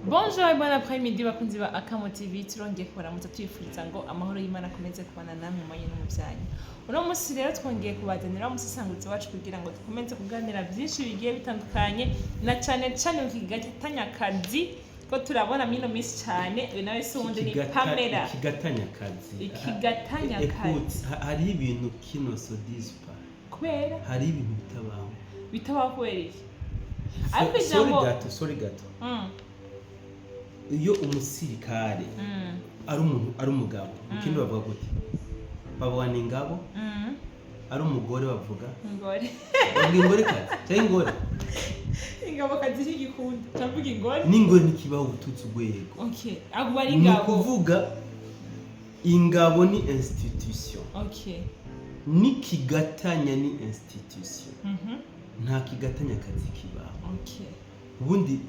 Bonjour et bon après-midi bakunzi ba Akamo TV turongeye kubaramutsa twifuriza ngo amahoro y'Imana akomeze kubana namwe mu manyi no mu byanyu. Uno munsi rero twongeye kubazanira umusisanguzi wacu kugira ngo dukomeze kuganira byinshi bigiye bitandukanye na cyane mu kigatanyakazi ko turabona mino minsi cyane nawe se wundi ni Pamela. Ikigatanyakazi hari ibintu kino sodispa kubera hari ibintu bitabaho kubera iki ariko ijambo sorry gato iyo umusirikare ari umugabo ikindi bavuga gute bavuga ni ingabo ari umugore bavuga ingore kazi cyangwa ingore ingabo kazi n'igikunda cyangwa ingore n'ingore nikibaho ubututsi urwego okay abo ari ingabo ni kuvuga ingabo ni institution okay n'ikigatanya ni institution nta kigatanya kazi kibaho okay ubundi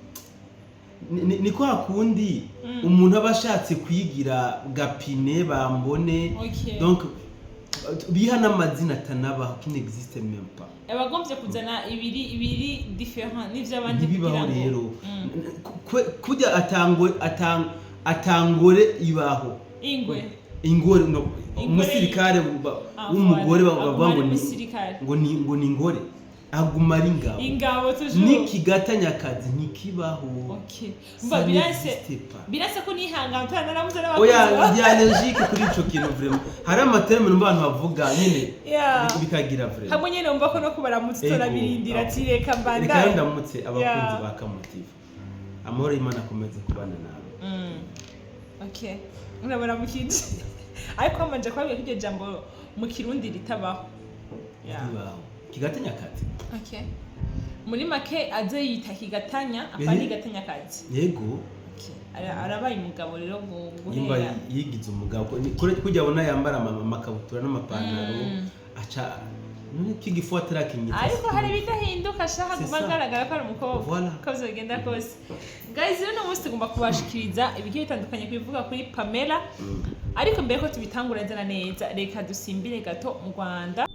ni kwa kundi umuntu abashatse kwigira gapine bambone donc biha n'amazina atanabaho qui n'existe même pas abagombye kuzana ibiri different n'ivy'abandi kugira ngo rero kujya atangore ibaho ingore no umusirikare w'umugore bavuga ngo ni ingore aguma ari ingabo n'ikigatanya kazi ntikibaho okay mba birase ko nihangana tanaramutse n'abakozi oya dialogique kuri ico kintu vraiment hari amaterme n'abantu bavuga nyine bikagira vraiment hamwe nyene umva ko no kubaramutse torabirindira ati reka mbanda reka ndamutse abakunzi ba Kamotive amahoro y'Imana akomeze kubana nawe okay urabara mukije ariko amanje kwabwiye kije jambo mu kirundi ritabaho kigatanya kazi okay muri make aze yita kigatanya afani gatanya kazi yego okay arabaye umugabo rero guhera yigize umugabo kujya abona yambara amakabutura n'amapantaro aca none kigifuatira kinyita ariko hari bitahinduka shaka kubagaragara ko ari umukobwa ko bizogenda kose guys rero no musi tugomba kubashikiriza ibigiye bitandukanye kwivuga kuri Pamela ariko mbere ko tubitangura neza reka dusimbire gato mu Rwanda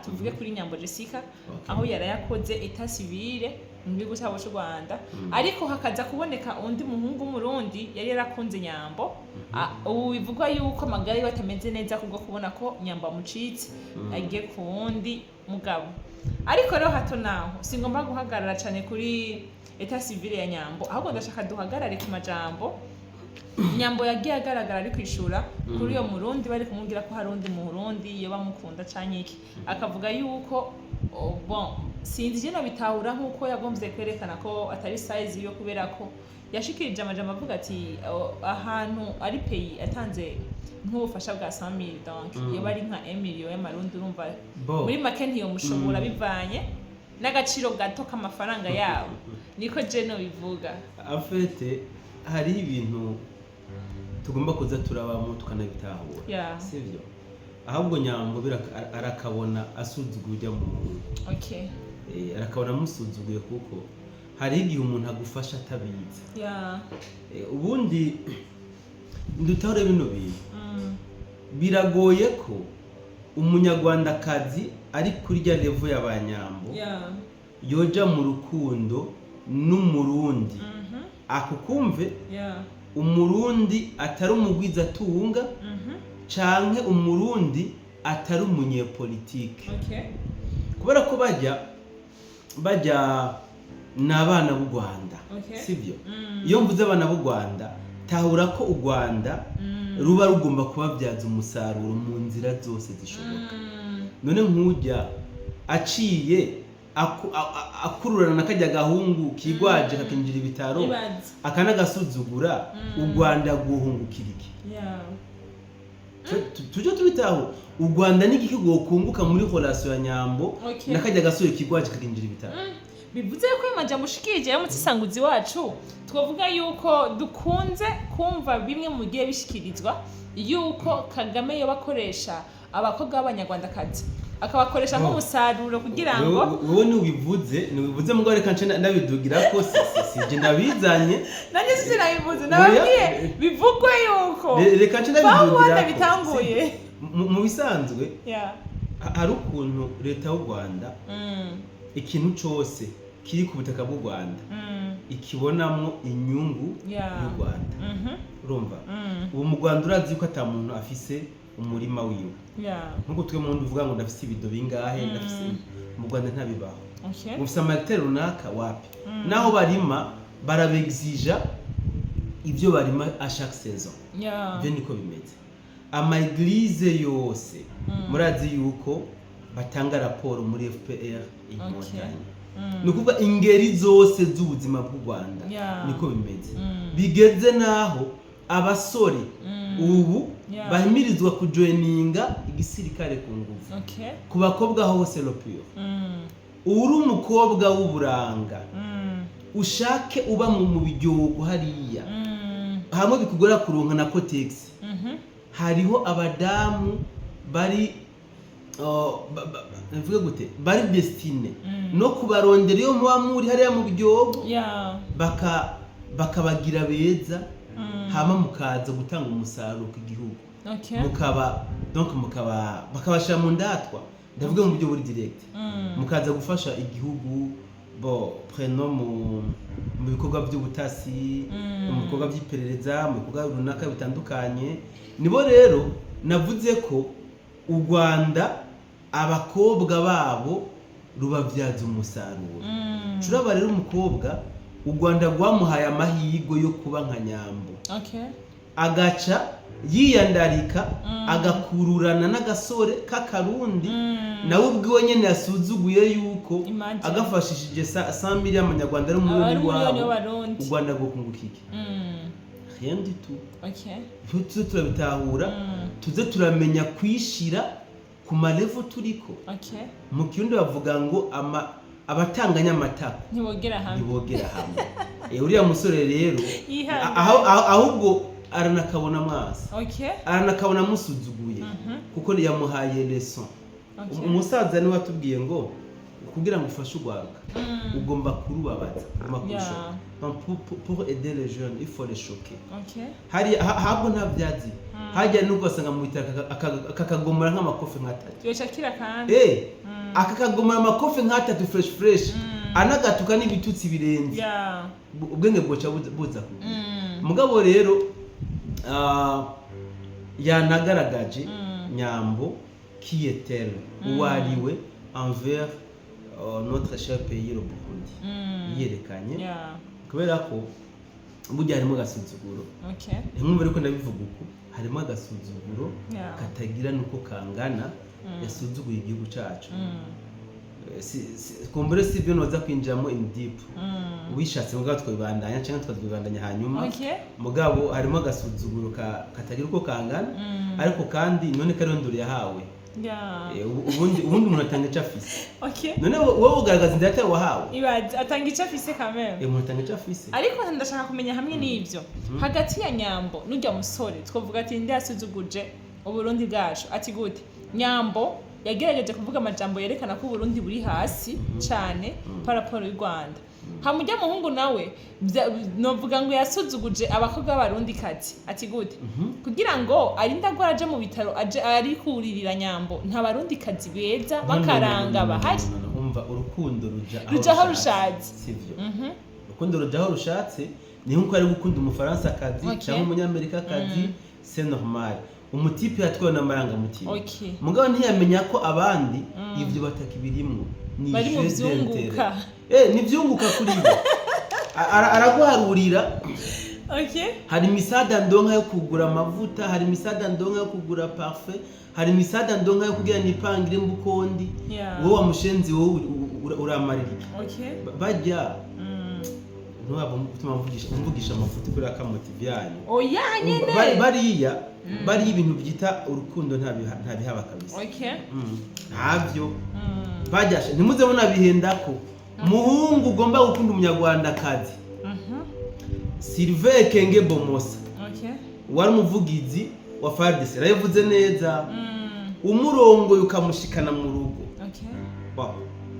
tuvuge kuri Nyambo Jessica aho yarayakoze eta civile mu gihugu cyabo cy'u Rwanda ariko hakaza kuboneka undi muhungu w'umurundi yari yarakunze Nyambo ubu bivugwa yuko amagara batameze neza kubwo kubona ko Nyambo amucitse agiye ku wundi mugabo ariko rero hato naho singomba guhagarara cyane kuri eta civile ya Nyambo ahubwo ndashaka duhagarare ku majambo Nyambo yagiye agaragara ari kwishura kuri yo murundi bari kumubwira ko hari undi murundi yo bamukunda cyane iki akavuga yuko bon sinzi je no bitahura nkuko yagombye kwerekana ko atari size yo kubera ko yashikirije amajambo avuga ati ahantu ari pays atanze nk'ubufasha bwa 100,000 donc yo bari nka 1 million y'amarundi urumva muri make ntiyo mushobora bivanye n'agaciro gato k'amafaranga yabo niko je no bivuga en fait hari ibintu tugomba kuza turabamo tukanabitahura sivyo ahubwo Nyambo arakabona asuzuguye mu okay arakabona musuzuguye kuko hari igihe umuntu agufasha atabizi ubundi ndutahore bino bintu biragoye ko umunyarwandakazi ari kuri rya level y'abanyambo yoja mu rukundo n'umurundi akukumve umurundi atari umugwiza tunga canke umurundi atari umunyepolitike kubera ko bajya n'abana b'u Rwanda sivyo iyo mvuze abana b'u Rwanda tahura ko u Rwanda ruba rugomba kubabyaza umusaruro mu nzira zose zishoboka none nkujya aciye akururana nakajya gahungu kigwaje kakinjira ibitaro akanagasuzugura u Rwanda guhungukira iki tujye tubitaho u Rwanda n'igihugu gokunguka muri relation ya Nyambo nakajya gasore kigwaje kakinjira ibitaro bivuze ko imaje mushikije yo mutsisanguzi wacu twavuga yuko dukunze kumva bimwe mu gihe bishikirizwa yuko Kagame yo bakoresha abakobwa b'abanyarwandakazi akabakoresha nk'umusaruro kugira ngo wowe nibivuze mugabo reka nce ndabidugira ko sije ndabizanye nanjye sinabivuze nababwiye bivugwe yuko reka nce ndabidugira bitanguye mu bisanzwe hari ukuntu leta y'u Rwanda ikintu cyose kiri ku butaka bw'u Rwanda ikibonamwo inyungu y'u Rwanda urumva ubu mu Rwanda urazi ko ata muntu afise umurima wiwe nkuko twe mu uvuga ngo ndafise ibido bingahe ndafise mu Rwanda ntabibaho mufise amatere runaka wapi naho barima barabexija ibyo barima à chaque saison byo niko bimeze ama église yose murazi yuko batanga raporo muri FPR inkotanyi nukuvuga ingeri zose z'ubuzima bw'u Rwanda niko bimeze bigeze naho abasore ubu bahimirizwa kujoininga igisirikare ku nguvu ku bakobwa hose lopure uri umukobwa w'uburanga ushake uba mu bijyogo hariya hamwe bikugora kuronka na kotex hariho abadamu bari navuga gute bari destine no kubarondera iyo muba muri hariya mu bijyogo bakabagira beza hama mukaza gutanga umusaruro ku gihugu bakabashira mu ndatwa ndavuga mu buryo buri direct mukaza gufasha igihugu preno mu bikorwa by'ubutasi mu bikorwa by'iperereza mu bikorwa runaka bitandukanye nibo rero navuze ko u Rwanda abakobwa babo rubabyaza umusaruro curaba rero umukobwa u Rwanda rwamuhaye amahirwe yo kuba nka Nyambo agaca yiyandarika agakururana n'agasore k'akarundi nawe ubwiwe nyene yasuzuguye yuko agafashishije 100 million y'amanyarwanda ari umuriro wabo u Rwanda rwo kungukike rien du tout tuze turabitahura tuze turamenya kwishira ku malevo turiko mu kirundi bavuga ngo abatanganya amatako ntibogera hamwe uriya musore rero ahubwo aranakabona mwasa aranakabona musuzuguye kuko yamuhaye leçon umusaza niwe watubwiye ngo kugira ngo ufashe urwaruka ugomba kurubabaza pour aider les jeunes il faut les choquer hari habwo nta byazi hajya nuko asanga mu bitaka akakagomora nk'amakofe nk'atatu yoshakira kandi akakagomora amakofe nk'atatu fresh anagatuka n'ibitutsi birenze ubwenge bwoca buza mugabo rero yanagaragaje Nyambo qui est-elle uwariwe envers notre cher pays le Burundi yerekanye kubera ko burya harimo gasuzuguro nk'umwe ariko ndabivuga uko harimo agasuzuguro katagira nuko kangana yasuzuguye igihugu cyacu kumbure si byo noza kwinjiramo in deep wishatse mugabo twibandanya cyangwa twazibandanya hanyuma mugabo harimo agasuzuguro katagira uko kangana ariko kandi none karondoro yahawe ubundi umuntu atanga icyo afise none wowe ugaragaza indata wahawe atanga icyo afise kamere umuntu atanga icyo afise ariko ndashaka kumenya hamwe n'ibyo hagati ya Nyambo n'ujya musore twavuga ati ndi yasuzuguje uburundi bwacu ati gute Nyambo yagerageje kuvuga amajambo yerekana ko Burundi buri hasi cyane paraporo y'u Rwanda hamujya muhungu nawe novuga ngo yasuzuguje abakobwa b'abarundi kazi ati gute kugira ngo arindagora aje mu bitaro aje ari kuririra Nyambo nta barundi kazi beza bakaranga bahari umva urukundo rujaho rushatse sivyo urukundo rujaho rushatse ni nkuko ari gukunda umufaransa kazi cyangwa umunyamerika kazi c'est normal umutipe yatwaye n'amaranga mutima mugabo ntiyamenya ko abandi ivyo batakibirimwo ni bari mu vyunguka ni vyunguka kuri bo araguharurira hari misada ndonka yo kugura amavuta hari misada ndonka yo kugura parfait hari misada ndonka yo kugira nipangire mbukondi wowe wamushenzi wowe uramarira bajya ntwabo gutuma mvugisha amafuti kuri akamotive yanyu bariya bari ibintu byita urukundo ntabihaba kabisa ntabyo bajyashe ntimuze munabihenda ko muhungu ugomba gukunda umunyarwanda kazi Sylvain Kenge Bomosa wari umuvugizi wa FARDC yavuze neza umurongo yukamushikana mu rugo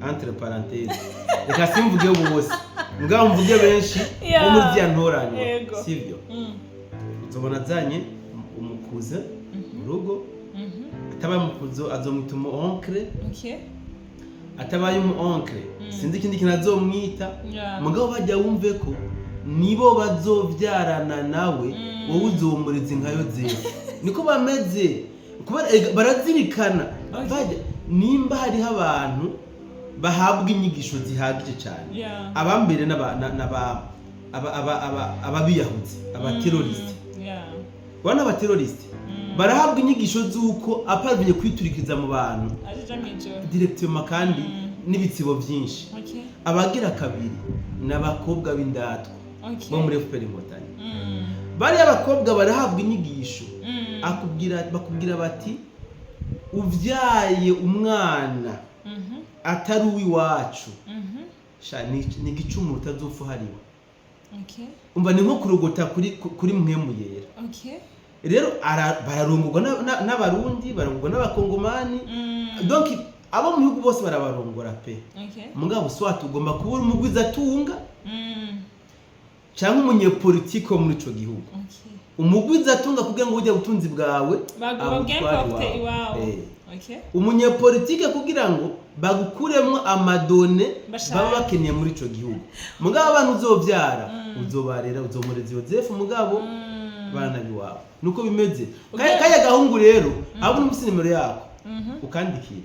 entre parenthèses reka simvuge bose ngaho mvuge benshi bo muri byantoranye sivyo uzobona zanye umukuze mu rugo atabaye umukuzo azomwita umu onkle Okay. atabaye umu onkle sinzi ikindi kintu azomwita mugabo bajya wumve ko nibo bazovyarana nawe wowe uzomurezi nka Yozefu niko bameze barazirikana bajya nimba hariho abantu bahabwa inyigisho zihagije cyane abambere ababiyahuzi abateroriste bana abateroriste barahabwa inyigisho z'uko aparvenye kwiturikiza mu bantu directement kandi n'ibitsibo byinshi abagira kabiri n'abakobwa b'indatwa bo muri FPR Inkotanyi bari abakobwa barahabwa inyigisho bakubwira bati uvyaye umwana atari uwiwacu sha ni gicumuro utazopfa hariwe umva ni nko kurogota kuri mpemu yera rero bararongorwa n'abarundi bararongorwa n'abakongomani donc abo mu bihugu bose barabarongora pe mugabo swat ugomba kubura umugwiza tunga cyangwa umunyepolitike wo muri ico gihugu umugwiza tunga kugira ngo ujye ubutunzi bwawe umunyepolitike kugira ngo bagukuremwo amadone baba bakeneye muri ico gihugu mugabo abantu uzovyara uzobarera uzomurezi Yozefu mugabo bana biwawe nuko bimeze kaya gahungu rero abo n'umusi nimero yako ukandikira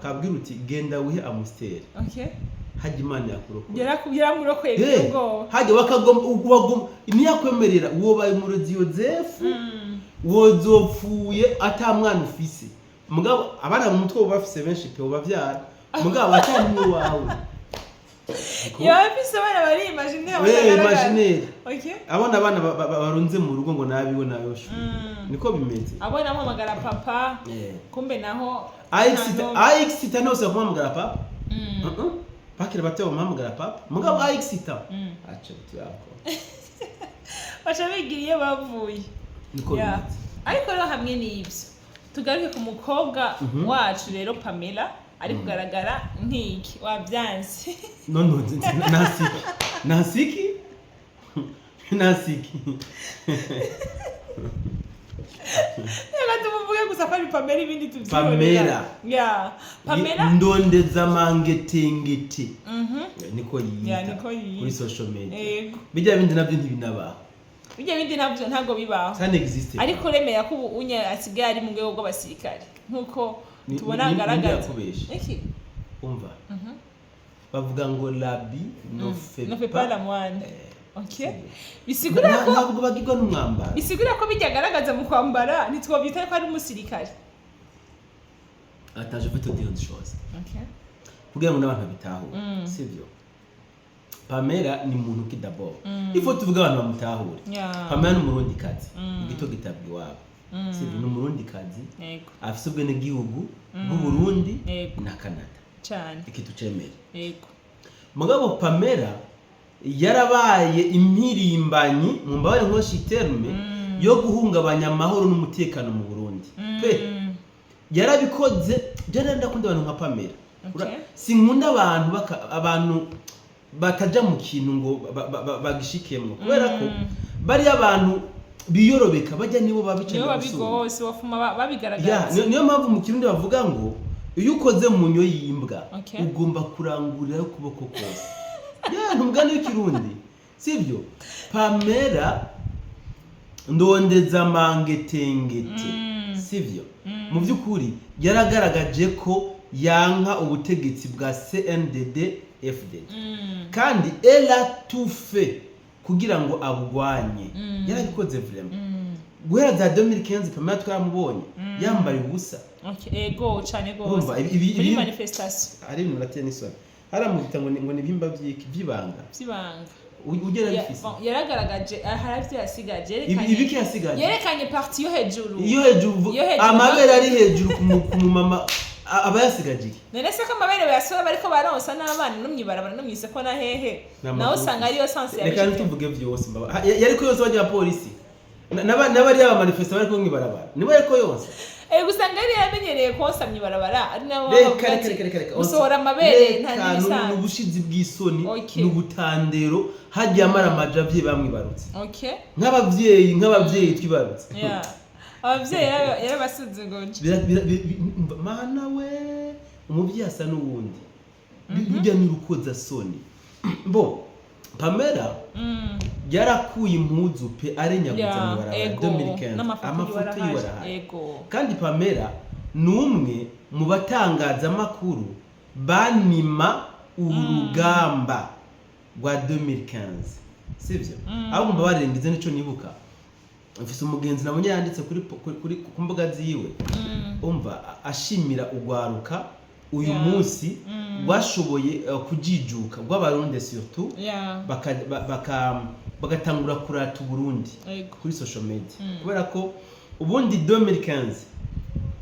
kabwira uti genda wihe Amstel haje Imana yakurokora yarakubwira murokoye byo haje wakagomba imyakwemerera uwo baye umurezi Yozefu wozopfuye atamwana ufise mugabo abana mu mutwe bafise benshi pe bavyara mugabo atamwe wawe yafise bana bari imaginaire abana barunze mu rugo ngo nabiwe nayoshu niko bimeze abona amamagara papa kumbe naho AXita no se kumamagara papa bakira bateo mamagara papa mugabo AXita acha byako bashabigiriye bavuye niko bimeze ariko rero hamwe n'ibyo tugaruke ku mukobwa wacu rero Pamela ari kugaragara nk'iki wabyanze no nasiki tumuvuge gusa ko ari Pamela ibindi tubyibonera Pamela ndondeza mangetengete niko yita kuri social media bijya bindi nabyo ntibinabaho bijya bindi nabyo ntago bibaho sana existe ariko remera ko unya asigaye ari mu rwego rw'abasirikare nkuko tubona agaragaza iki umva bavuga ngo labi no fait pas la moine okay bisigura ko ntabwo bagirwa n'umwambaro bisigura ko bijya agaragaza mu kwambara nitwobyita ko ari umusirikare ataje fait dire une chose okay kugira ngo n'abantu bitaho sivyo Pamela ni muntu ki d'abord ifo tuvuga abantu bamutahure Pamela ni umurundi kazi igito gitabwi wabo sivyo ni umurundi kazi afise ubwene gihugu bw'u Burundi na Canada cyane ikitu cemere yego mugabo Pamela yarabaye impirimbanyi mu mbaye nkoshi terme yo guhungabanya amahoro n'umutekano mu Burundi pe yarabikoze jana ndakunda abantu nka Pamela sinkunda abantu bataja mu kintu ngo bagishikemwe kubera ko bari abantu biyorobeka bajya nibo babicaye babigose bafuma babigaragaza niyo mpamvu mu kirundi bavuga ngo iyo ukoze mu nyo yimbwa ugomba kurangurira ukuboko kose ntumugane w'ikirundi sivyo Pamela ndondeza mangetengete sivyo mu byukuri yaragaragaje ko yanka ubutegetsi bwa CNDD FDD kandi elle a tout fait kugira ngo abugwanye yarabikoze vraiment guhera za 2015 Pamela twaramubonye yambaye ubusa ego cyane gose muri manifestation ari ibintu rateye n'isoni haramubita ngo ni bihimba by'ibanga ugera bifise yaragaragaje haravyo yasigaje ibiki yasigaje yerekanye parti yo hejuru amabere ari hejuru ku mama aba yasigaje none se ko amabere bayasora bariko baronsa n'abana no mwibarabara no mwiseko na hehe naho usanga ari yo sense yabishije reka tuvuge byose yariko yose bajya polisi n'abari aba manifesta bariko mwibarabara nibo yariko yose gusanga yari yamenyereye konsa mwibarabara ari nabo gusohora amabere nta nibisanzwe n'ubushizi bw'isoni n'ubutandero hajya amara amajavye bamwibarutse nk'abavyeyi twibarutse abavyeyi yarabasuzuguje mana we umuvyeyi asa n'uwundi bijya n'urukoza soni bo Pamela yarakuye impuzu pe arenyaguza mu barabara 2015 amafoto y'ibaraha kandi Pamela numwe mu batangaza makuru banima urugamba rwa 2015 sivyo abo mbabarengize nico nibuka mfise umugenzi nabonye yanditse kuri ku mbuga ziwe umva ashimira ugwaruka uyu munsi washoboye kujijuka rw'abarundi surtout bagatangura kurata Burundi kuri social media kubera ko ubundi 2015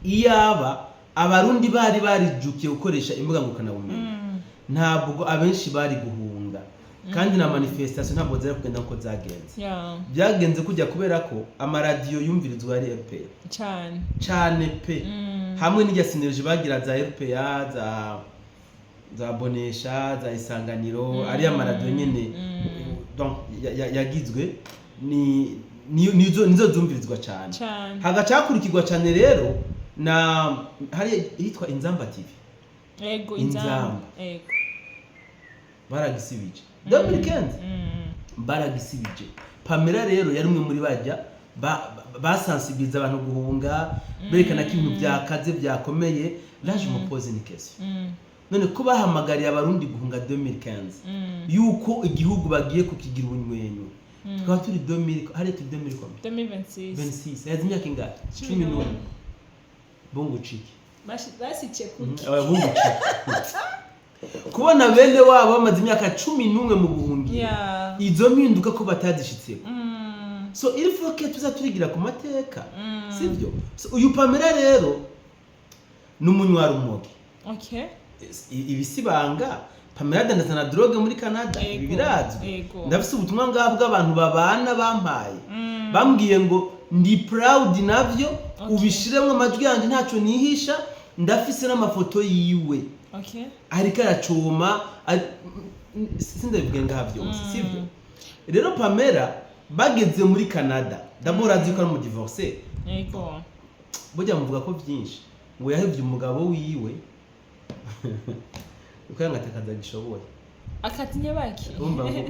iyaba abarundi bari barijukiye gukoresha imbuga ngurukanabumenyi ntabwo abenshi bari guhunga kandi na manifestation ntabwo zari kugenda uko zagenze byagenze kujya kubera ko amaradiyo yumvirizwa ari RPA cyane pe hamwe n'ijya synergie bagira za RPA za Bonesha za Isanganiro ari amaradiyo nyene donc yagizwe nizo zumvirizwa cyane hagacakurikirwa cyane rero na hari hitwa Inzamba TV Inzamba baragisibije 2015 baragisibije Pamela rero yari umwe muri bajya basensibiliza abantu guhunga berekana ko ibintu byakaze byakomeye laje mu pose ni question none ko bahamagariye abarundi guhunga 2015 yuko igihugu bagiye kukigira ubunywenyu twaba turi 2000 hari turi 2026 yazi imyaka ingahe 11 bongo chiki basice kuki bongo chiki kubona bene wabo bamaze imyaka 11 mu buhungi izo mpinduka ko batazishitseko so il faut que tuza turigira ku mateka sivyo uyu Pamela rero n'umunywa rumogi ibisibanga Pamela dandaza na drogue muri Canada ibi birazwi ndafise ubutumwa ngabwo abantu babana bampaye bambwiye ngo ndi proud navyo ubishiremwe amajwi yanje ntacyo nihisha ndafise n'amafoto yiwe ariko aracuma sindabivuge ngavyo sivyo rero Pamela bageze muri Canada d'abord azi ko ari mu divorce bujya muvuga ko byinshi ngo yahevye umugabo wiwe uko yangatakaza gishoboye akatinye baki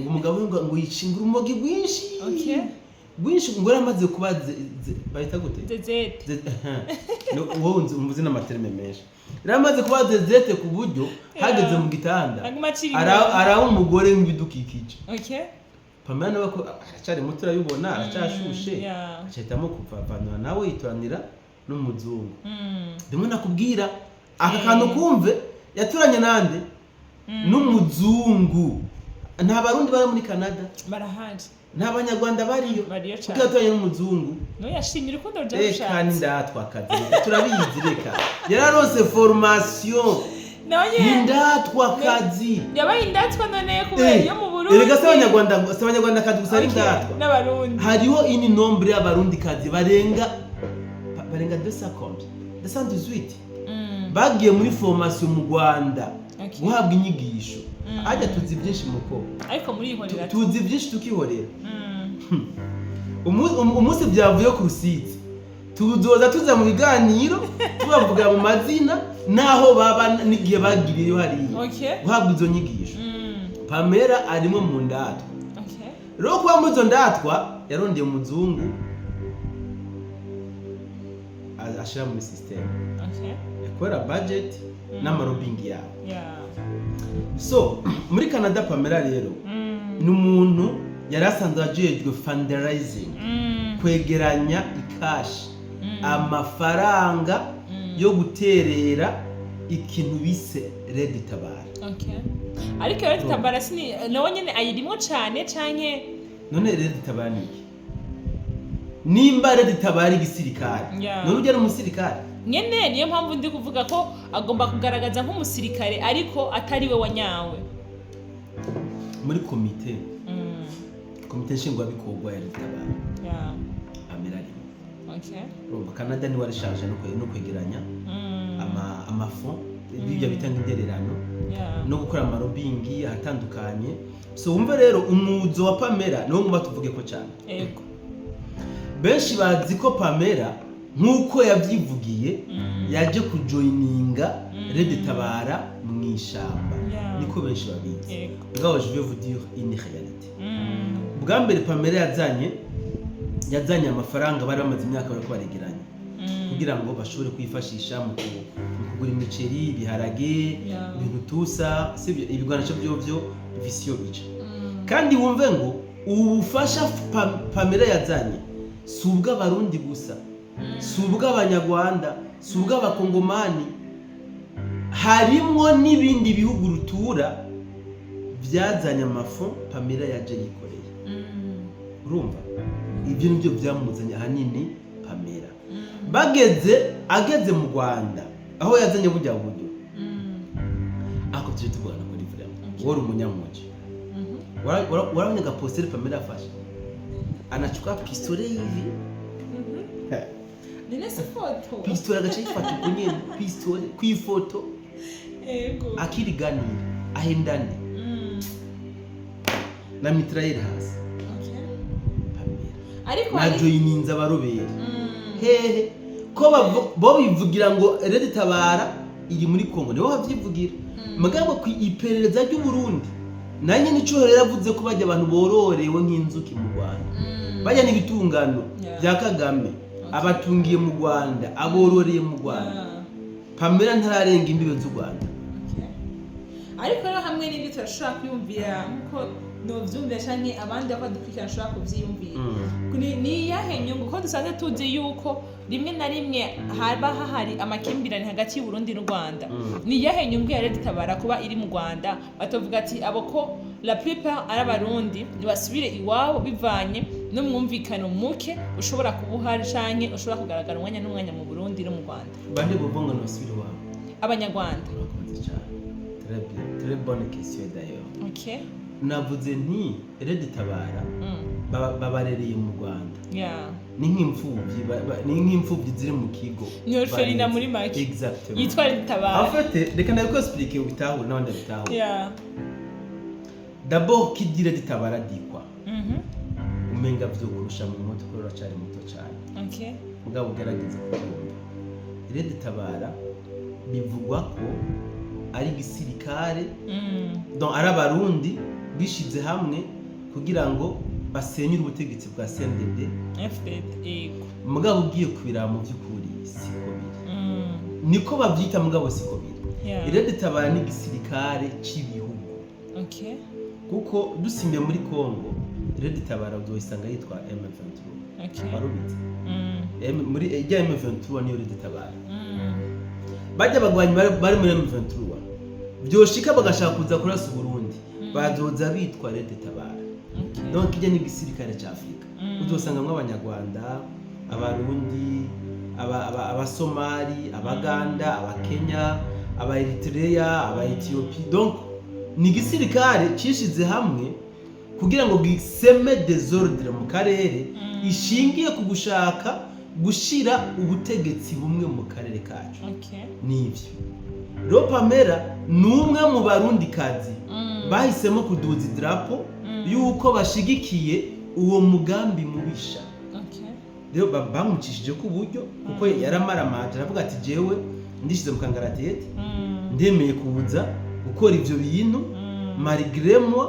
umugabo ngo yicingura umogi gwinshi ngo yaramaze kubaze bayita gute zezete wowe umvuze n'amaterme menshi yaramaze kubaze zezete ku buryo hageze mu gitanda araho umugore nk'ibidukikije Pamela nawe ko aracari muto urayubona aracashushe acahitamo kuvavanura nawe yituranira n'umuzungu ndimo nakubwira aka kantu kumve yaturanye nande n'umuzungu nta barundi bari muri Canada barahanje nta banyarwanda bariyo kuko yaturanye n'umuzungu no yashimira uko ndorushatse kandi ndatwakaze turabizi reka yararonse formation Nindatwakazi yabaye indatwa none kubera yo mu Burundi erega s'abanyarwanda kazi gusa ari ndatwa n'abarundi hariho ini nombre y'abarundi kazi barenga 218 bagiye muri formation mu Rwanda guhabwa inyigisho ajya tuzi byinshi muko ariko muri ihorera tuzi byinshi tukihorera umunsi byavuye ku Rusizi tuzoza tuza mu biganiro tubavuga mu mazina naho baba nigiye bagiriye hariya guhabwa izo nyigisho Pamela arimo mu ndatwa rero kuba mu zo ndatwa yarondeye umuzungu ashira muri system yakora budget n'amarobing yawe so muri Canada Pamela rero n'umuntu yarasanzwe ajejwe fundraising kwegeranya ikashi amafaranga yo guterera ikintu bise Red Tabara ariko Red Tabara sini nawe nyene ayirimo cyane canke none Red Tabara niki nimba Red Tabara igisirikare none ujya n'umusirikare nyene niyo mpamvu ndi kuvuga ko agomba kugaragaza nk'umusirikare ariko atari we wanyawe muri komite nshingwa bikorwa ya Red Tabara Pamela Canada ni wari charge no kwegeranya amafond ibyo bitanga indererano no gukora amarobingi ahatandukanye so wumve rero umuzo wa Pamela no nguma tuvuge ko cyane benshi bazi ko Pamela nk'uko yabyivugiye yaje kujoininga Red Tabara mu ishamba niko benshi babizi ngaho je vais vous dire une réalité bwa mbere Pamela yazanye amafaranga bari bamaze imyaka bariko baregeranya kugira ngo bashobore kwifashisha mu kugura imiceri ibiharage ibintu tusa sibyo ibigwanisho byo visiyo bica kandi wumve ngo ubufasha Pamela yazanye subwa abarundi gusa subwa abanyarwanda subwa abakongomani harimwo n'ibindi bihugu rutura byazanye amafu Pamela yaje yikoreye urumva ibyo nibyo byamuzanye ahanini Pamela ageze mu Rwanda aho yazanye burya buryo ako tuje tuvugana kuri vraiment wari umunyamuji warabonye gapostere Pamela afashe anachukua pistolet hivi Nilese foto pistolet agacifata kunyene pistolet kwifoto ego akiriganira ahendane na mitraille hasi ariko najo yininza abarobera hehe ko bo bivugira ngo Red Tabara iri muri Kongo niho havyivugira mugabo ku iperereza ry'u Burundi nanye nico yaravuze ko bajya abantu bororewe nk'inzuki mu Rwanda bajya n'ibitungano bya Kagame abatungiye mu Rwanda abororeye mu Rwanda Pamela ntararenga imbibe z'u Rwanda ariko rero hamwe n'ibyo turashobora kwiyumvira nkuko novyumvira canke abandi badukurikirana ashobora kuvyiyumvira ni yahe nyungu ko dusanzwe tuzi yuko rimwe na rimwe haba hahari amakimbirane hagati y'u Burundi n'u Rwanda ni yahe nyungu ya Red Tabara kuba iri mu Rwanda batovuga ati abo ko la plupart ari abarundi ntibasubire iwabo bivanye n'umwumvikano muke ushobora kubuhari canke ushobora kugaragara umwanya n'umwanya mu Burundi no mu Rwanda bande bobonga no basubire iwabo abanyarwanda très bonne question d'ailleurs okay navuze nti Red Tabara babarereye mu Rwanda ni nk'imfuvyi ziri mu kigo ni orphelinat muri make exactement yitwa Red Tabara en fait reka nabiko expliquer ubitahure n'abandi bitahure d'abord qui dit Red Tabara dit quoi umenga byo kurusha mu moto ko racari muto cyane okay mugabo ugerageza kubyumva Red Tabara bivugwa ko ari gisirikare donc ari abarundi bishize hamwe kugira ngo basenyure ubutegetsi bwa CNDD FDD ego mugabo ugiye kubira mu by'ukuri siko biri niko bavyita mugabo siko biri Red Tabara ni gisirikare cy'ibihugu okay kuko dusimye muri Kongo Red Tabara uzoisanga yitwa M23 okay barubitse muri M23 niyo Red Tabara bajya bagwanyi bari muri M23 byoshika bagashaka kuza kurasa Burundi bazoza bitwa Red Tabara donc ije ni gisirikare cya Afrika uzosanga abanyarwanda abarundi abasomali abaganda abakenya aba Eritrea aba Ethiopia donc ni gisirikare cishize hamwe kugira ngo giseme desordre mu karere ishingiye ku gushaka gushira ubutegetsi bumwe mu karere kacu nivyo rero Pamela numwe mu barundi kazi bahisemo kuduza idrapo yuko bashigikiye uwo mugambi mubisha rero bamucishije ku buryo kuko yaramaramaje aravuga ati jewe ndishize mu kangaratete ndemeye kubuza gukora ivyo bintu malgré moi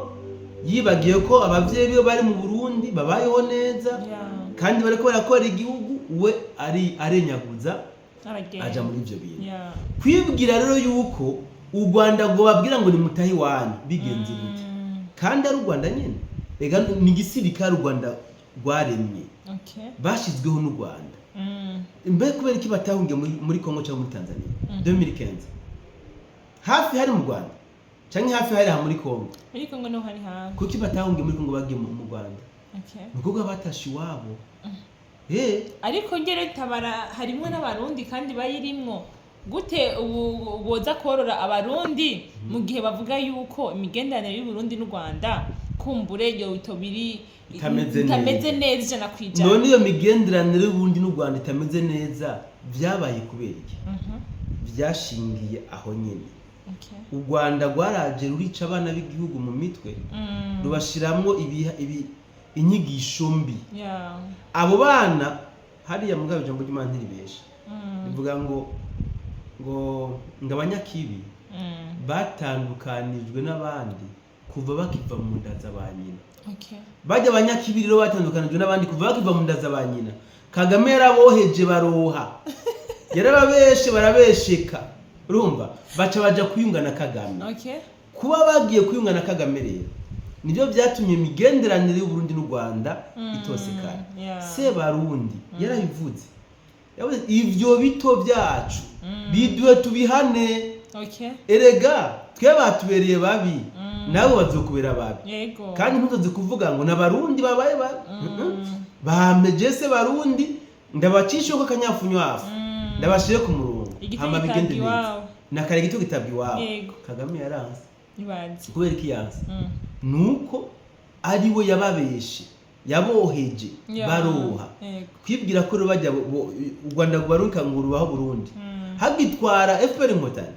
yibagiye ko abavyeyi be bari mu Burundi babayeho neza kandi bariko barakora igihugu we ari arenyaguza aja muri ivyo bintu kwibwira rero yuko u Rwanda ngo babwira ngo ni mutahi wanyu bigenze gute kandi ari u Rwanda nyene ega ni gisirikare u Rwanda rwaremye bashizweho n'u Rwanda mbe kubera iki batahungiye muri Kongo cyangwa muri Tanzania 2015 hafi hari mu Rwanda canke hafi hari ha muri Kongo no hari ha kuki batahungiye muri Kongo bagiye mu Rwanda nuko batashi wabo ariko ngere Tabara harimo n'abarundi kandi bayirimwo gute boza korora abarundi mu gihe bavuga yuko imigendanire y'u Burundi n'u Rwanda kumbure yo itobiri itameze neza ijana kwijana none iyo migenderanire y'u Burundi n'u Rwanda itameze neza byabaye kubera iki byashingiye aho nyene u Rwanda rwaraje rurica abana b'igihugu mu mitwe rubashiramwo inyigisho mbi abo bana hariya mugabo ijambo ry'Imana ntiribesha bivuga ngo abanyakibi batandukanijwe n'abandi kuva bakiva mu nda za ba nyina. Bajya abanyakibi rero batandukanijwe n'abandi kuva bakiva mu nda za ba nyina. Kagame yaraboheje baroha yarababeshe barabesheka urumva baca baja kuyunga na Kagame. Kuba bagiye kuyunga na Kagame rero nibyo byatumye imigenderanire y'u Burundi n'u Rwanda itosekana. Se barundi yarabivuze yavuze ivyo bito byacu biduhe tubihane. Erega twe batubereye babi nabo bazokubera babi kandi ntuzoze kuvuga ngo n'abarundi babaye bameje se barundi ndabacishe ko kanyafunywafu ndabashire ku murongo hama bigende neza nakare gito gitabye iwabo. Kagame yaranze ibanze kubera iki yanze nuko ari we yababeshe yaboheje baroha kwibwira ko bajya u Rwanda gubaruka ngo rubaho Burundi hagitwara FPR Inkotanyi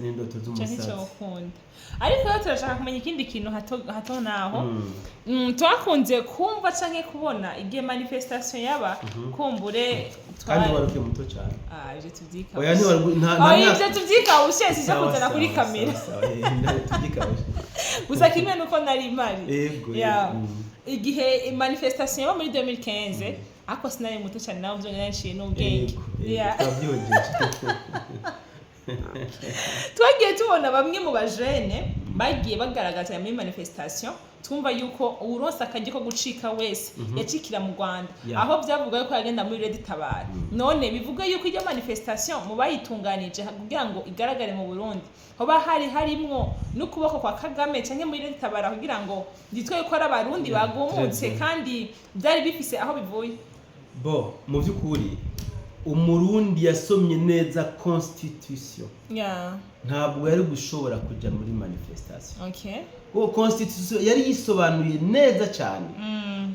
n'indoto z'umusaza. Ariko turashaka kumenya ikindi kintu hato naho twakunze kumva canke kubona igihe manifestation yaba kumbure kandi waruke muto cyane. Je tuvyika oya ni je tuvyika ushesi cyo kuzana kuri kamera gusa kimwe nuko nari mari igihe manifestation yaba muri 2015 ako sinari muto cyane nawo byo nyanshiye n'ubwenge twagiye tubona bamwe mu bajene bagiye bagaragaza muri manifestation twumva yuko uronsa akaje ko gucika wese yacikira mu Rwanda aho byavuga ko yagenda muri Red Tabara. None bivuga yuko iyo manifestation mu bayitunganije kugira ngo igaragare mu Burundi hoba harimwo n'ukuboko kwa Kagame canke muri Red Tabara kugira ngo ditwe ko ari abarundi bagumutse kandi byari bifise aho bivuye. Mu byukuri umurundi yasomye neza constitution ntabwo yari gushobora kujya muri manifestation. Constitution yari yisobanuye neza cyane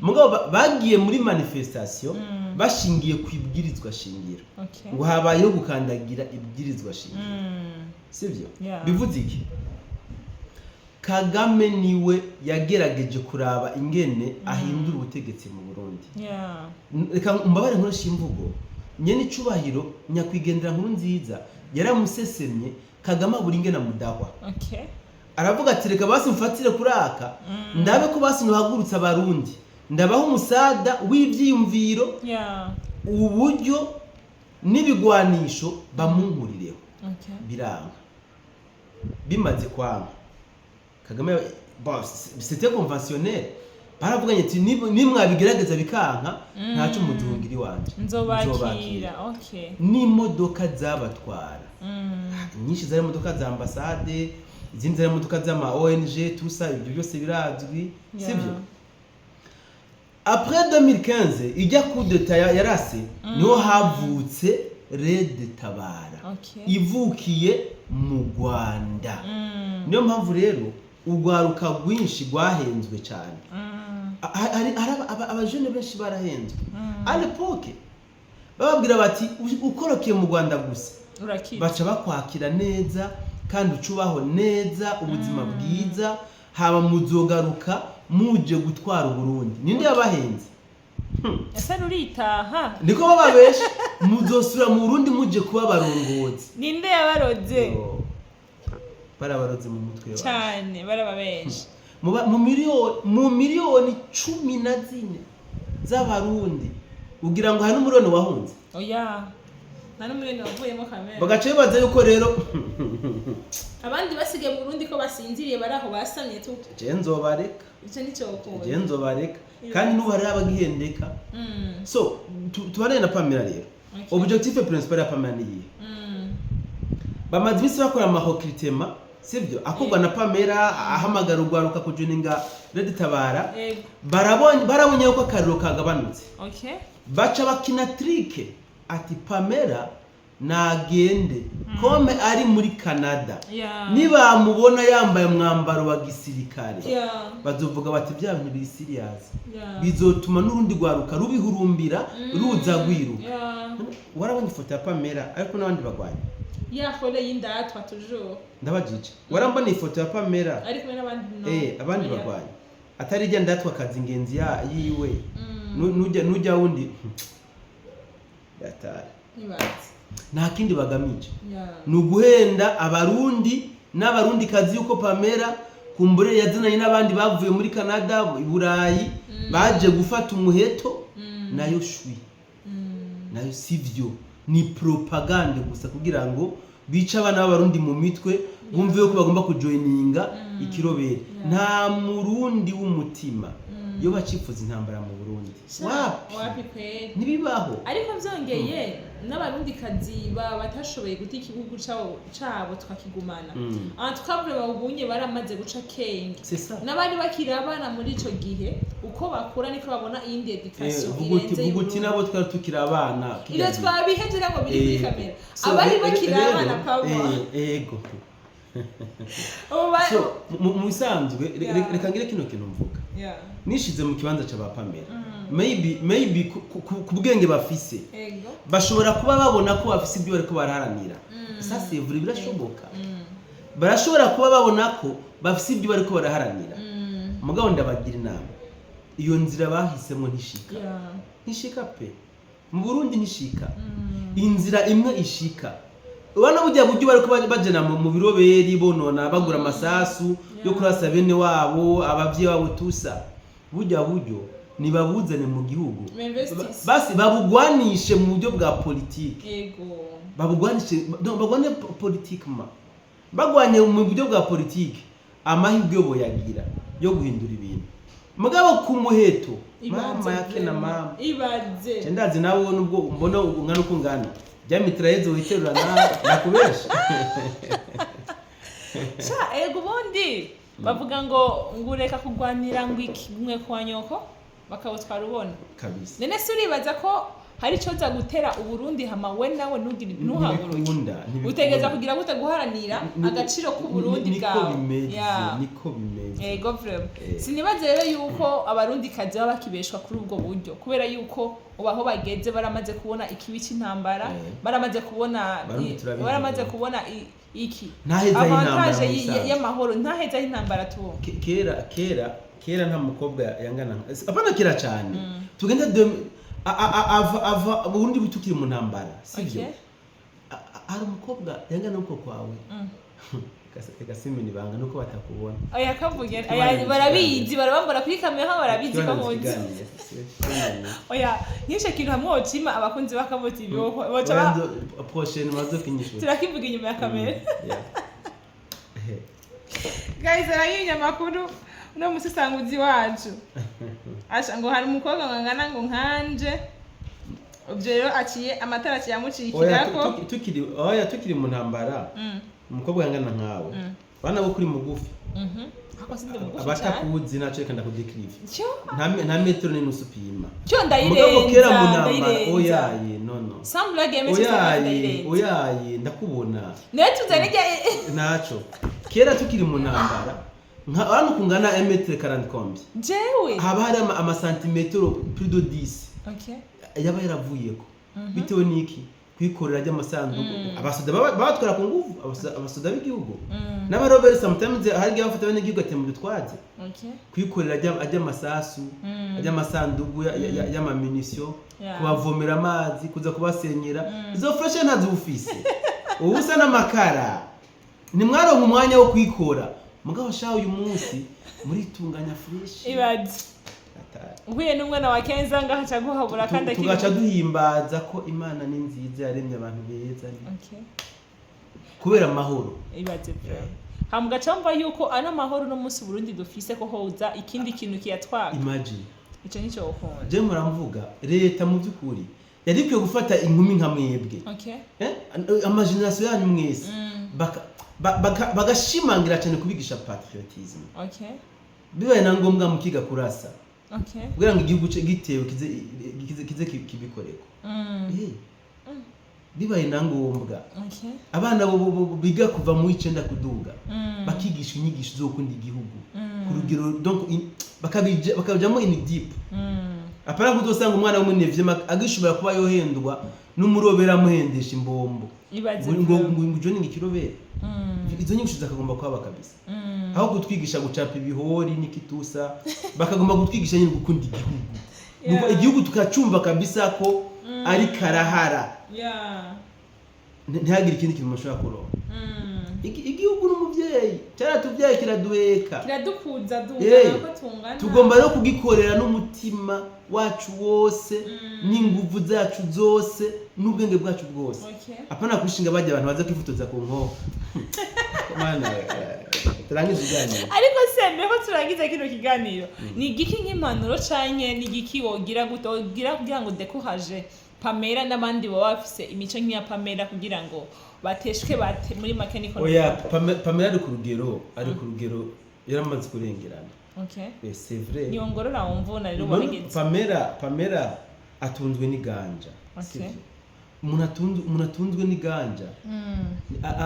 mugabo bagiye muri manifestation bashingiye ku ibwirizwa shingiro ngo habayeho gukandagira ibwirizwa shingiro sivyo bivuze iki Kagame niwe yagerageje kuraba ingene ahindura ubutegetsi mu Burundi. Reka mbabare nkoresha imvugo nyene icubahiro nyakwigendera nkuru nziza yaramusesemye Kagame buri ingene mudahwa. Aravuga ati reka basi mfatire kuraka ndabe ko basi nuhagurutsa abarundi ndabaho umusada w'ivyiyumviro uburyo n'ibigwanisho bamunkurireho biranga bimaze kwanga Kagame c'était conventionnel baravuganye ati nimwabigerageza bikanka ntaco muduhungiri wanje nzobakira. n'imodoka zabatwara nyinshi zari imodoka za ambassade izindi zari imodoka z'ama ONG tusa ibyo byose birazwi sibyo. Après 2015 ijya coup d'état yarase niho havutse Red Tabara ivukiye mu Rwanda. Niyo mpamvu rero ugwaruka rwinshi rwahenzwe cyane. Abajene benshi barahenzwe à l'époque bababwira bati ukorokeye mu Rwanda gusa baca bakwakira neza kandi ucubaho neza ubuzima bwiza haba muzogaruka muje gutwara Burundi. Ninde yabahenze ese ruritaha niko bababesha muzosura mu Burundi muje kuba barongozi. Ninde yabaroze barabaroze mu mutwe wawe cyane barababesha mu miliyoni 14 z'abarundi ugira ngo hari n'umurone wahunze. nta n'umurene wavuyemo kamera bagace baza yuko rero abandi basigaye mu Burundi ko basinziriye baraho basamye tu nzobareka icyo nicyo ukunda nzobareka kandi n'ubu hari abagihendeka. So tubarene na Pamela rero objectif principal ya Pamela ni iyi bamaze bisi bakora amahokritema sibyo akorwa na Pamela ahamagara urwaruka kujuninga Red Tabara barabonye yuko akariro kagabanutse baca bakina trick ati Pamela nagende kome ari muri Canada niba mubona yambaye umwambaro wa gisirikare bazovuga bati bya bintu biri serious bizotuma n'urundi rwaruka rubihurumbira ruza gwiru. Warabonye ifoto ya Pamela ariko n'abandi bagwanye fole y'indatwa toujours ndabajije warambona ifoto ya Pamela ariko n'abandi abandi bagwanye atari je ndatwa kazi ingenzi yiwe nujya wundi yatari Nibaze. nta kindi bagamije Yeah. ni uguhenda abarundi n'abarundi kazi yuko Pamela kumbure yazananye n'abandi bavuye muri Canada i Burayi baje gufata umuheto nayo shwi nayo sivyo ni propaganda gusa kugira ngo bica abana b'abarundi mu mitwe bumve yuko bagomba kujoininga ikirobere nta murundi w'umutima yo bacifuza intambara mu Burundi wapi kweli nibibaho ariko byongeye n'abarundi kazi batashoboye guta igihugu cabo twakigumana tukabure babunye baramaze guca kenge n'abandi bakiri abana muri ico gihe uko bakura niko babona iyindi education irenze uguti nabo twari tukiri abana iyo twabihejera ngo biri kuri kamera abari bakiri abana pabo ego mu bisanzwe reka ngire kino kintu mvuga nishize mu kibanza c'aba Pamela maybe ku bwenge bafise bashobora kuba babona ko bafise ibyo bariko baraharanira sasa ivuri birashoboka barashobora kuba babona ko bafise ibyo bariko baraharanira mugabo ndabagira inama iyo nzira bahisemo ntishika pe mu Burundi ntishika inzira imwe ishika ubona burya buryo bariko bajana mu biroberi bonona bagura amasasu yo kurasa bene wabo abavye wabo tusa burya buryo nibabuzane mu gihugu basi babugwanishe mu buryo bwa politike bagwane politiquement bagwanye mu buryo bwa politike amahirwe boyagira yo guhindura ibintu mugabo ku muheto mama yake na mama ibaze ndazi nawe nubwo mbona ungana uko ngana Jamitra uhiterura nakubesha ego bundi bavuga ngo ngureka kugwanira ngo ikimwe kwa nyoko bakawutwara ubona kabisa nene se uribaza ko hari cyo za gutera uburundi hama we nawe ntuhaguruke utegeza kugira gute guharanira agaciro ku Burundi bwawe niko bimeze ego vrema sinibaze rero yuko abarundi kazi baba bakibeshwa kuri ubwo buryo kubera yuko ubaho bageze baramaze kubona ikibi cy'intambara baramaze kubona iki avantage y'amahoro ntaheza y'intambara tu kera nta mukobwa yangana apana kera cyane tugenda ava Burundi butukiri mu ntambara sivyo ari umukobwa yangana uko kwawe Gasimeni banga nuko batakubona oya kavuge barabizi barabambura kuri kamera barabizi ko munzi oya nyishe kintu hamwe ocima abakunzi bakaboti ibyo boca prochaine mazo kinyisho turakivuga inyuma ya kamera guys arayinya makuru no musisanguzi wacu asha ngo hari umukobwa ngangana ngo nkanje ubyo rero aciye amatara cyamucikirako tukiri mu ntambara umukobwa yangana nkawe bana bo kuri mugufi abatakuzi naco reka ndakudekrive nta metero n'nusu pima cyo ndayirenza oyaye no sambla game cyo oyaye ndakubona netuzanije naco kera tukiri mu ntambara hano kungana 1m40 combien jewe haba hari ama centimetero plus de 10 okay yaba yaravuyeko bitewe niki kwikorera ry'amasanduku abasoda batwara ku nguvu abasoda b'igihugu n'abarobere sometimes hari bafata bene gihugu atemwe bitwaje okay kwikorera ajya amasasu ajya amasanduku y'ama munition kubavomera amazi kuza kubasenyera izo fresh ntazi ufise ubusa n'amakara ni mwaronka umwanya wo kwikora mugabo shaho uyu munsi muri tunganya fresh ibaze uhuye n'umwana wa Kenza ngaha caguhabura kandi tugaca duhimbaza ko Imana ni nziza yaremye abantu beza okay kubera amahoro ibaze hamugaca mva yuko ano mahoro no munsi Burundi dufise ko hoza ikindi kintu kiyatwaka imagine ico nico ukunda je muramvuga leta mu byukuri yarikwiye gufata inkumi nka mwebwe okay amageneration yanyu mwese bagashimangira cyane kubigisha patriotisme okay bibaye na ngombwa mukiga kurasa okay kugira ngo igihugu gitewe kize kibikoreko bibaye na ngombwa okay abana biga kuva mu 9 kuduga bakigisha inyigisho zo kundi igihugu ku rugero donc bakabijamo in deep apara kudosanga umwana w'umunevye agishobora kuba yohendwa n'umurobera muhendesha imbombo ngo joni ngikirobera izo nyinshi zakagomba kwaba kabisa aho gutwigisha gucapa ibihori nikitusa bakagomba gutwigisha nyine gukunda igihugu igihugu tukacumva kabisa ko ariko arahara yeah ntihagire ikindi kintu mushobora kuronka igihugu n'umuvyeyi cyaratuvyaye kiraduheka kiradukuza duheka ko tungana tugomba no kugikorera n'umutima wacu wose n'inguvu zacu zose n'ubwenge bwacu bwose apana kwishinga bajya abantu baza kwifotoza ku nkoho mana turangiza iganiro ariko sembe ko turangiza kino kiganiro ni igiki nk'impanuro canke ni igiki wogira gutogira kugira ngo décourager Pamela n'abandi baba bafise imico nk'iya Pamela kugira ngo bateshwe muri mechanical oya Pamela ari ku rugero yaramaze kurengerana okay c'est vrai ni ongorora umvuna rero wabigeze Pamela atunzwe n'iganja okay umuntu atunzwe n'iganja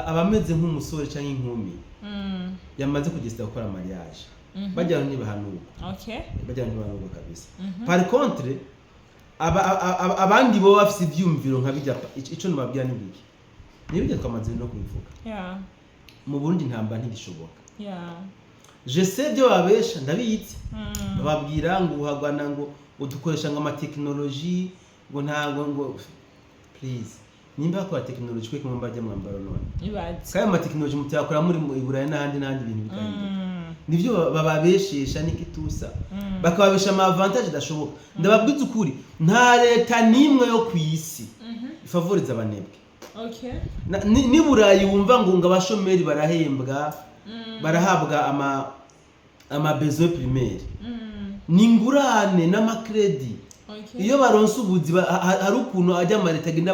abameze nk'umusore cyangwa inkumi yamaze kugeza gukora mariage bajyana ntibahanurwa okay bajyana ntibahanurwa kabisa par contre abandi bo bafise ivyumviro nka bijya ico nababwira n'ibiki nibijya twamaze no kubivuga mu Burundi ntamba ntigishoboka je sais byo babesha ndabitse bababwira ngo uhagwana ngo udukoresha ngo amateknologie ngo ntago ngo please nimba ko technology kwe kumba bajya mwambaro none ibaze kayo amateknologie mutyakora muri Iburayi n'ahandi bintu bikanye nivyo bababeshesha n'ikitusa bakababesha ama avantage dashoboka ndababwiza ukuri nta leta nimwe yo kwisi ifavoriza abanebwe okay ni Burayi wumva ngo abashomeri barahembwa barahabwa ama besoin primaire ningurane n'amakredi iyo baronse ubuzi hari ukuntu ajya ama leta genda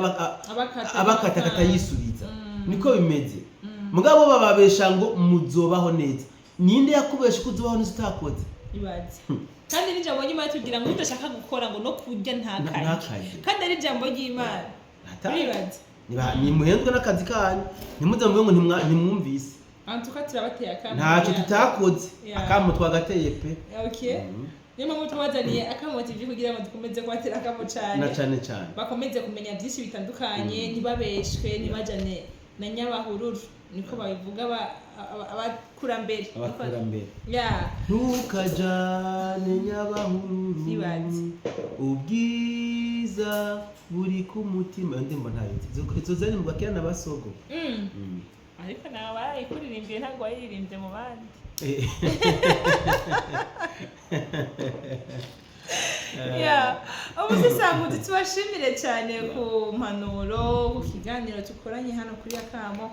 abakatakata yisubiza niko bimeze mugabo bababesha ngo muzobaho neza ninde yakubesha kuzubaho neza utakoze ibaze kandi n'ijambo ry'Imana tugira ngo udashaka gukora ngo no kurya ntakaje kandi ari ijambo ry'Imana ibaze ni muhendwe n'akazi kanyu ntimuzamwe ngo ntimwumvise antuka turabateye akamo ntacyo tutakoze akamo twagateye pe okay niyo mpamvu tubazaniye akamo TV kugira ngo dukomeze kubatera akamo cyane bakomeze kumenya byinshi bitandukanye ntibabeshwe ntibajane na nyabahururu niko babivuga abakurambere ntukajane nyabahururu ubwiza buri ku mutima ndimba ntayo zozane mu bakira nabasogo ariko nawe barayikuririmbiye ntabwo waririmbye mu bandi ubuzisanguzi tubashimire cyane ku mpanuro ku kiganiro tukoranye hano kuri Akamo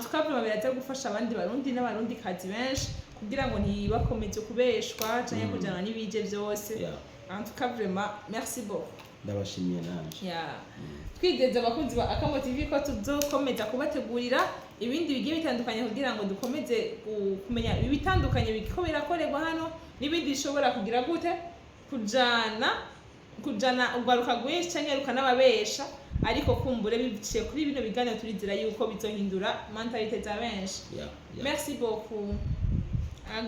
tukabura biraza gufasha abandi barundi n'abarundi kazi benshi kugira ngo ntibakomeze kubeshwa cyangwa kujana n'ibije byose tukabura merci beaucoup ndabashimiye nanje twigeze abakunzi ba Akamo TV ko tuzokomeza kubategurira ibindi bigiye bitandukanye kugira ngo dukomeze kumenya ibitandukanye biko birakorerwa hano n'ibindi bishobora kugira gute kujana ugaruka gwinshi cyangwa rukanababesha ariko kumbure biciye kuri bino biganiro turizira yuko bizohindura mentalite za benshi merci beaucoup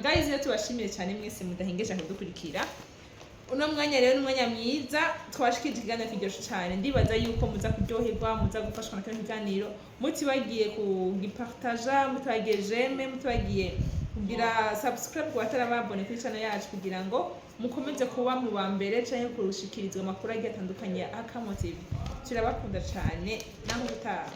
guys rero tubashimiye cyane mwese mudahengeje kudukurikira uno mwanya rero n'umwanya mwiza twashikije ikiganiro kiryoshe cyane ndibaza yuko muza kuryoherwa muza gufashwa na kino kiganiro mutibagiye kugipartager mutibagiye j'aime mutibagiye kugira subscribe ku batarababone kuri channel yacu kugira ngo mukomeze kuba mu bambere cyangwa kurushikirizwa amakuru agiye atandukanye ya Akamo TV turabakunda cyane naho gutaha